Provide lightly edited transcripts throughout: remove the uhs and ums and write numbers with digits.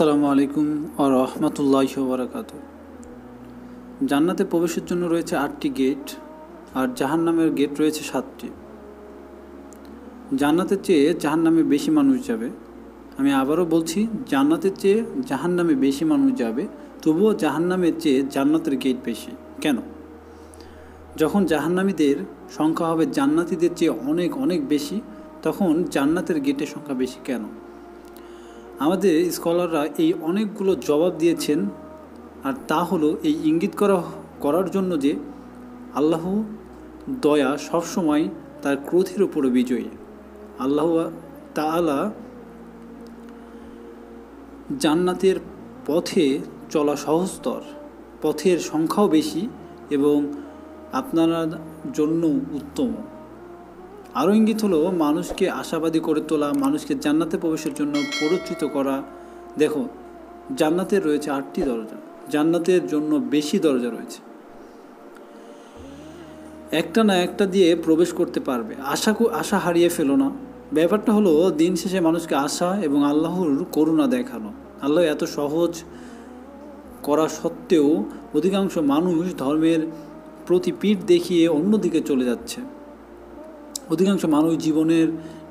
আসসালামু আলাইকুম ওয়া রাহমাতুল্লাহি ওয়া বারাকাতুহু। জান্নাতে প্রবেশের জন্য রয়েছে 8টি গেট আর জাহান্নামের গেট রয়েছে 7টি। জান্নাতের চেয়ে জাহান্নামে বেশি মানুষ যাবে। আমি আবারও বলছি, জান্নাতের চেয়ে জাহান্নামে বেশি মানুষ যাবে, তবুও জাহান্নামের চেয়ে জান্নাতের গেট বেশি। কেন? যখন জাহান্নামীদের সংখ্যা হবে জান্নাতীদের চেয়ে অনেক অনেক বেশি, তখন জান্নাতের গেটের সংখ্যা বেশি কেন? আমাদের স্কলাররা এই অনেকগুলো জবাব দিয়েছেন, আর তা হলো এই ইঙ্গিত করার জন্য যে আল্লাহ দয়া সবসময় তার ক্রোধের উপরে বিজয়ী। আল্লাহ তাআলা জান্নাতের পথে চলা সহজতর, পথের সংখ্যাও বেশি এবং আপনার জন্য উত্তম। আরও ইঙ্গিত হলো মানুষকে আশাবাদী করে তোলা, মানুষকে জান্নাতে প্রবেশের জন্য প্ররোচিত করা। দেখো, জান্নাতের রয়েছে 8টি দরজা, জান্নাতের জন্য বেশি দরজা রয়েছে। একটা না একটা দিয়ে প্রবেশ করতে পারবে। আশা হারিয়ে ফেলো না। ব্যাপারটা হলো দিন শেষে মানুষকে আশা এবং আল্লাহর করুণা দেখানো। আল্লাহ এত সহজ করা সত্ত্বেও অধিকাংশ মানুষ ধর্মের প্রতি পিঠ দেখিয়ে অন্যদিকে চলে যাচ্ছে। অধিকাংশ মানুষ জীবনের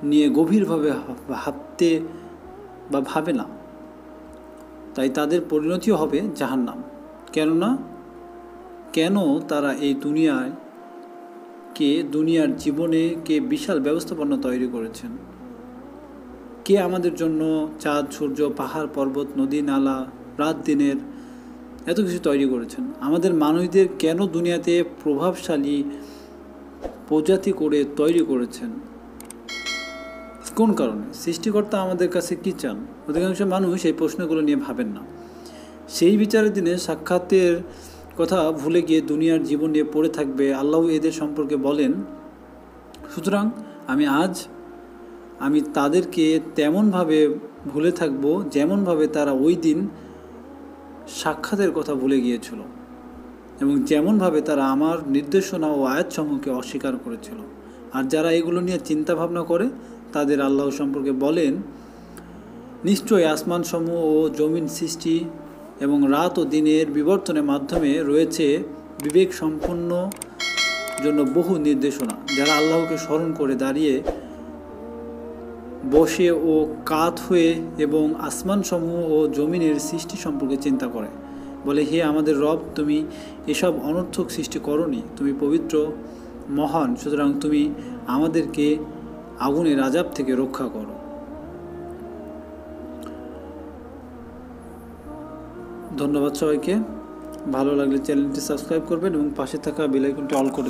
নিয়ে গভীরভাবে ভাবতে বা ভাবে না, তাই তাদের পরিণতিও হবে জাহান্নাম। কেন তারা এই দুনিয়ার জীবনে কে বিশাল ব্যবস্থাপনা তৈরি করেছেন? কে আমাদের জন্য চাঁদ, সূর্য, পাহাড়, পর্বত, নদী, নালা, রাত দিনের এত কিছু তৈরি করেছেন? আমাদের মানুষদের কেন দুনিয়াতে প্রভাবশালী প্রজাতি করে তৈরি করেছেন? কোন কারণে? সৃষ্টিকর্তা আমাদের কাছে কি চান? অধিকাংশ মানুষ এই প্রশ্নগুলো নিয়ে ভাবেন না। সেই বিচারের দিনে সাক্ষাতের কথা ভুলে গিয়ে দুনিয়ার জীবন নিয়ে পড়ে থাকবে। আল্লাহ এদের সম্পর্কে বলেন, সুতরাং আমি তাদেরকে তেমনভাবে ভুলে থাকব যেমনভাবে তারা ওই দিন সাক্ষাতের কথা ভুলে গিয়েছিল এবং যেমনভাবে তারা আমার নির্দেশনা ও আয়াতসমূহকে অস্বীকার করেছিল। আর যারা এগুলো নিয়ে চিন্তা ভাবনা করে তাদের আল্লাহ সম্পর্কে বলেন, নিশ্চয়ই আসমানসমূহ ও জমিন সৃষ্টি এবং রাত ও দিনের বিবর্তনের মাধ্যমে রয়েছে বিবেক সম্পন্ন জন্য বহু নির্দেশনা। যারা আল্লাহকে স্মরণ করে দাঁড়িয়ে বসে ও কাত হয়ে এবং আসমানসমূহ ও জমিনের সৃষ্টি সম্পর্কে চিন্তা করে, বলে, হে আমাদের রব, তুমি এসব অনর্থক সৃষ্টি করনি, তুমি পবিত্র, মহান, সুতরাং তুমি আমাদেরকে আগুনের আযাব থেকে রক্ষা করো। ধন্যবাদ সবাইকে। ভালো লাগলে চ্যানেলটি সাবস্ক্রাইব করবেন এবং পাশে থাকা বেল আইকনটি অল করে